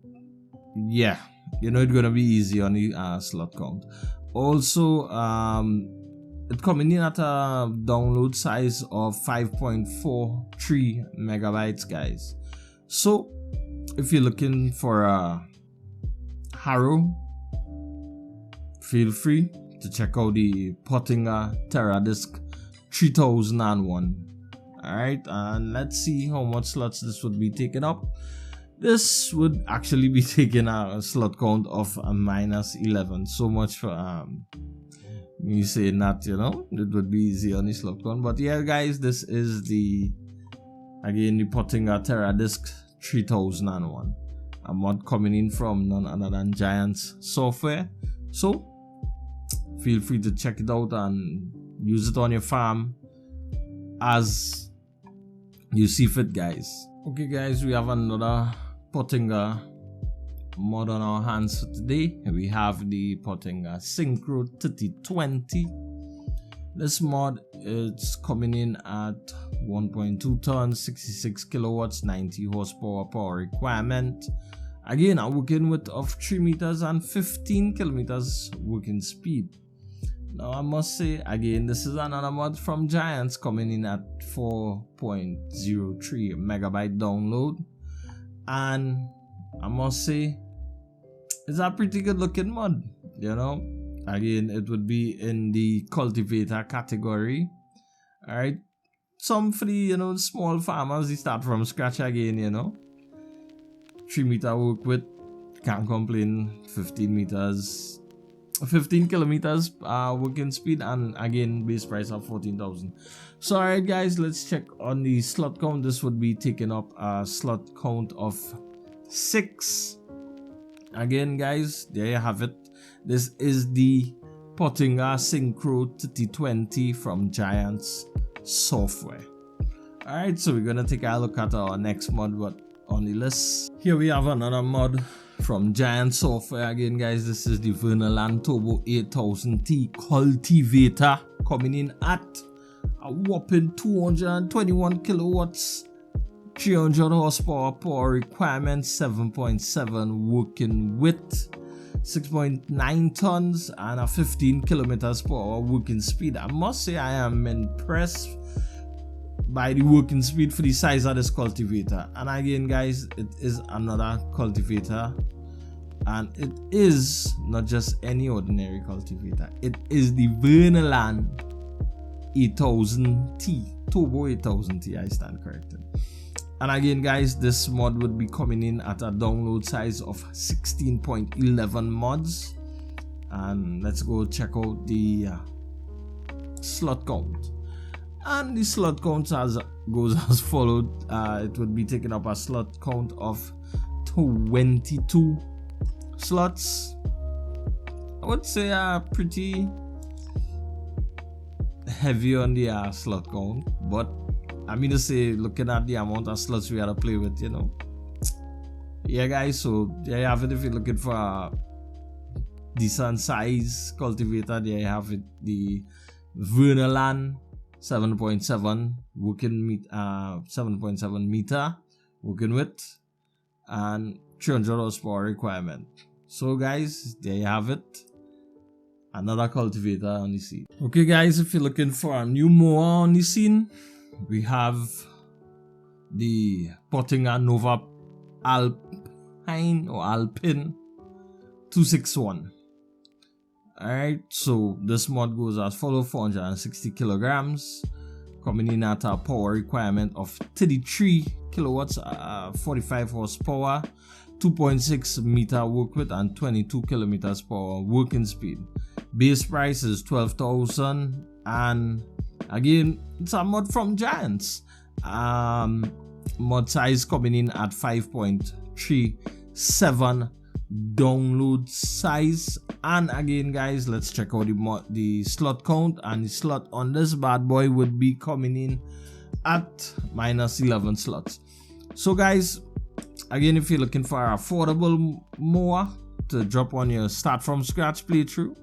yeah, you know, it's gonna be easy on the slot count. Also, it coming in at a download size of 5.43 megabytes, guys. So if you're looking for a Harrow, feel free to check out the Pottinger Terra Disc 3001. Alright, and let's see how much slots this would be taking up. This would actually be taking a slot count of a minus 11. So much for me saying that, you know, it would be easy on the slot count. But yeah, guys, this is the, again, the Pottinger Terra Disc 3001. A mod coming in from none other than Giant Software. So feel free to check it out and use it on your farm as you see fit, guys. Okay, guys, we have another Pottinger mod on our hands for today. We have the Pottinger Synchro 3020. This mod is coming in at 1.2 tons, 66 kilowatts, 90 horsepower power requirement. Again, a working width of 3 meters and 15 kilometers working speed. Now I must say, again, this is another mod from Giants coming in at 4.03 megabyte download, and I must say it's a pretty good looking mod, you know. Again, it would be in the Cultivator category. Alright, some for the, you know, small farmers, they start from scratch again, you know. 3 meter work width, can't complain. 15 kilometers working speed, and again, base price of 14,000. So alright, guys, let's check on the slot count. This would be taking up a slot count of 6. again guys, there you have it. This is the Pottinger Synchro 3020 from Giants Software. Alright, so we're gonna take a look at our next mod on the list. Here we have another mod from Giant Software. Again guys, this is the Vernal Turbo 8000T Cultivator, coming in at a whopping 221 kilowatts, 300 horsepower power requirement, 7.7 working width, 6.9 tons, and a 15 kilometers per hour working speed. I must say I am impressed by the working speed for the size of this cultivator. And again guys, it is another cultivator, and it is not just any ordinary cultivator. It is the Vernal 8000T, Turbo 8000T, I stand corrected. And again guys, this mod would be coming in at a download size of 16.11 mods. And let's go check out the slot count. And the slot count goes as followed. It would be taking up a slot count of 22 slots. I would say pretty heavy on the slot count, but I mean to say, looking at the amount of slots we had to play with, you know. Yeah guys, so there you have it. If you're looking for a decent size cultivator, there you have it, the Vernal 7.7 working 7.7 meter working width and 300 horsepower requirement. So guys, there you have it, another cultivator on the scene. Okay guys, if you're looking for a new mower on the scene, we have the Pottinger Nova Alpine 261. Alright, so this mod goes as follows: 460 kilograms, coming in at a power requirement of 33 kilowatts, 45 horsepower, 2.6 meter work width, and 22 kilometers per hour working speed. Base price is 12,000, and again, it's a mod from Giants. Mod size coming in at 5.37 download size. And again guys, let's check out the slot count, and the slot on this bad boy would be coming in at minus 11 slots. So guys, again, if you're looking for an affordable mower to drop on your start from scratch playthrough,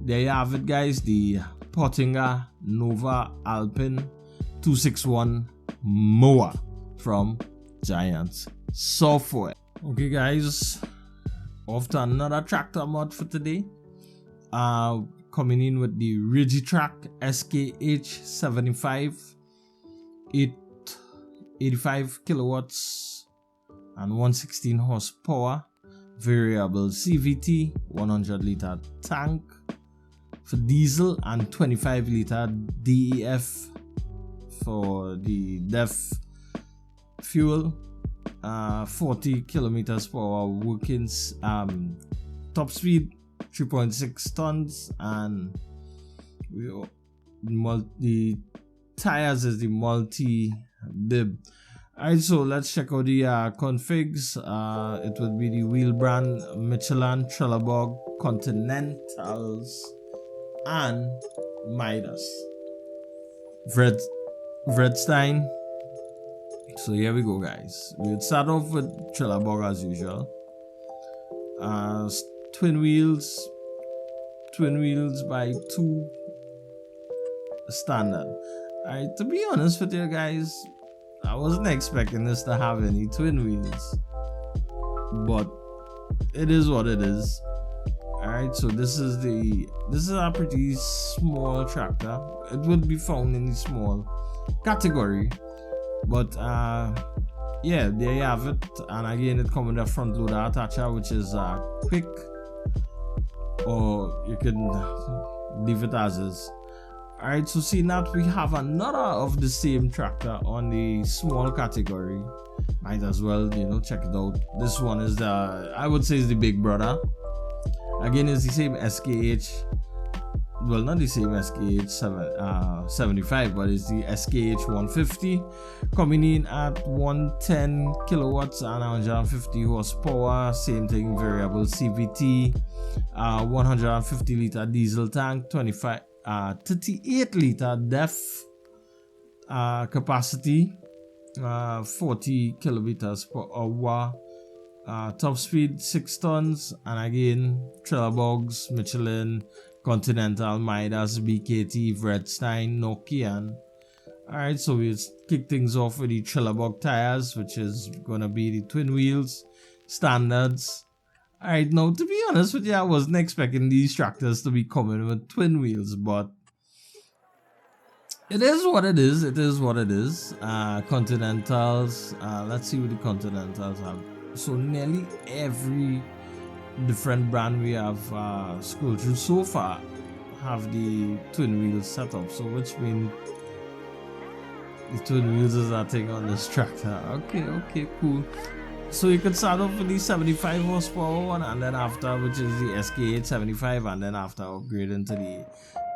there you have it guys, the Pottinger Nova Alpine 261 mower from Giants Software. Okay guys, off to another tractor mod for today. Coming in with the Regitrack SKH75, 85 kilowatts and 116 horsepower, variable CVT, 100 liter tank for diesel, and 25 liter DEF for the DEF fuel. 40 kilometers per hour working, top speed 3.6 tons, and the tires is the multi bib. Alright, so let's check out the configs. It would be the wheel brand Michelin, Trelleborg, Continentals, and Midas. Vredstein. So here we go guys. We'll start off with Trelleborg as usual. Twin wheels by 2 standard. Alright, to be honest with you guys, I wasn't expecting this to have any twin wheels, but it is what it is. Alright, so this is a pretty small tractor. It would be found in the small category, but yeah, there you have it. And again, it comes with a front loader attacher, which is quick, or you can leave it as is. Alright, so see, now we have another of the same tractor on the small category. Might as well, you know, check it out. This one is I would say is the big brother. Again, it's the same SKH well, not the same SKH75, but it's the SKH150, coming in at 110 kilowatts and 150 horsepower. Same thing, variable CVT, 150 liter diesel tank, 38 liter def capacity, 40 kilometers per hour. Top speed 6 tons, and again Trelleborgs, Michelin, Continental, Midas, BKT, Vredstein, Nokian. Alright, so we'll kick things off with the Trelleborg tires, which is gonna be the twin wheels standards. Alright, now to be honest with you, I wasn't expecting these tractors to be coming with twin wheels, but it is what it is. It is what it is. Continentals, let's see what the Continentals have. So nearly every different brand we have scrolled through so far have the twin wheels set up, so which means the twin wheels is a thing on this tractor. Okay, cool. So you could start off with the 75 horsepower one, and then after, which is the SKH75, and then after upgrading to the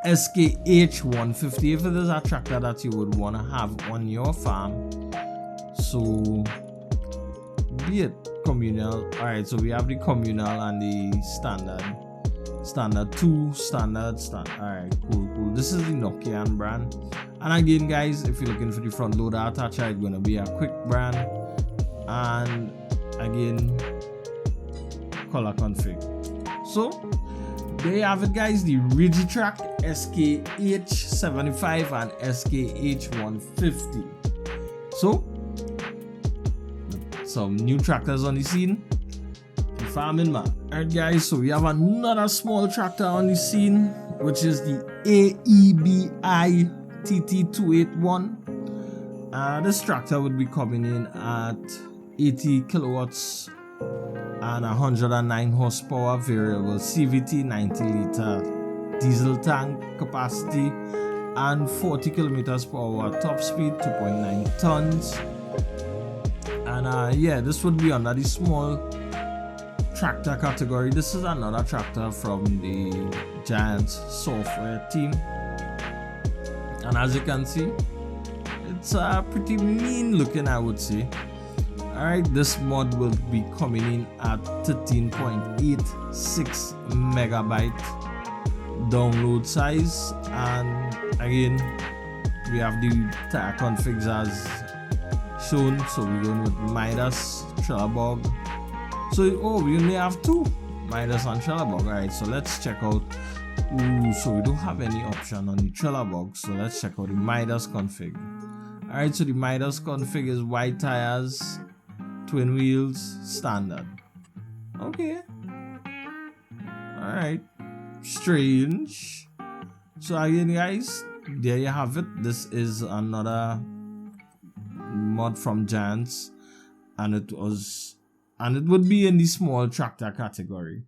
SKH150 if it is a tractor that you would want to have on your farm. So be it communal. Alright, so we have the communal and the standard 2, standard. Alright, cool. This is the Nokian brand, and again guys, if you're looking for the front loader attacher, it's going to be a quick brand, and again color config. So there you have it guys, the Rigitrack SKH75 and SKH150. So some new tractors on the scene. Farming man. Alright guys, so we have another small tractor on the scene, which is the Aebi Tt281. This tractor would be coming in at 80 kilowatts and 109 horsepower, variable CVT, 90 liter diesel tank capacity, and 40 kilometers per hour, top speed 2.9 tons. And yeah, this would be under the small tractor category. This is another tractor from the Giants software team, and as you can see, it's pretty mean looking, I would say. Alright, this mod will be coming in at 13.86 megabyte download size, and again we have the tire configs as shown. So we're going with Midas, Trelleborg. So we only have 2, Midas and Trelleborg. Alright, so let's check out. So we don't have any option on the Trelleborg, so let's check out the Midas config. Alright, so the Midas config is white tires, twin wheels, standard. Okay. Alright, strange. So again guys, there you have it. This is another mod from Giants, and it would be in the small tractor category.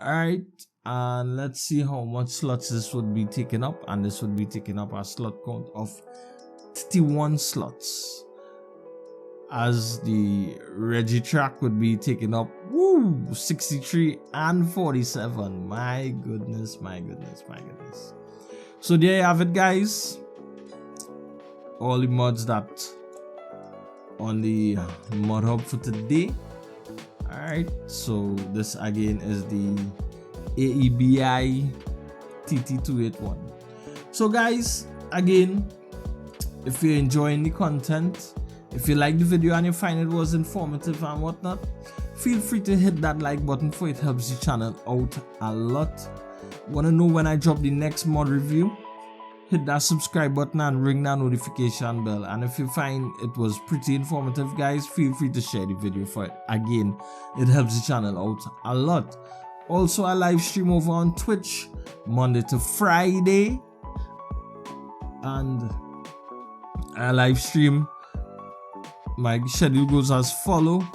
Alright, and let's see how much slots this would be taking up, and this would be taking up a slot count of 51 slots, as the Rigitrack would be taking up 63 and 47. My goodness. So there you have it guys, all the mods that on the mod hub for today. Alright, so this again is the Aebi Tt281. So guys, again, if you're enjoying the content, if you like the video and you find it was informative and whatnot, feel free to hit that like button, for it helps the channel out a lot. Want to know when I drop the next mod review? Hit that subscribe button and ring that notification bell. And if you find it was pretty informative guys, feel free to share the video, for it again, it helps the channel out a lot. Also, I live stream over on Twitch Monday to Friday, and I live stream, my schedule goes as follow: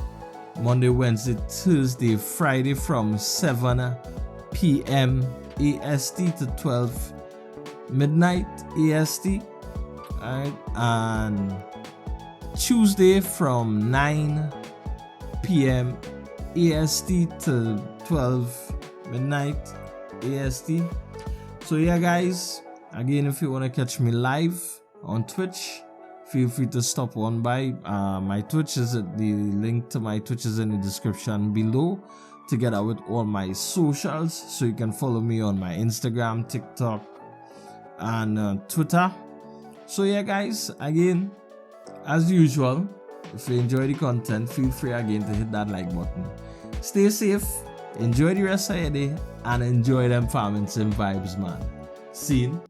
Monday, Wednesday, Thursday, Friday from 7 p.m. AST to 12 midnight AST. Alright, and Tuesday from 9 p.m. AST to 12 midnight AST. So yeah guys, again, if you want to catch me live on Twitch, feel free to stop on by. My Twitch is the link to my Twitch is in the description below, together with all my socials, so you can follow me on my Instagram, TikTok, and Twitter. So yeah guys, again, as usual, if you enjoy the content, feel free again to hit that like button. Stay safe, enjoy the rest of your day, and enjoy them farming sim vibes, man. Scene.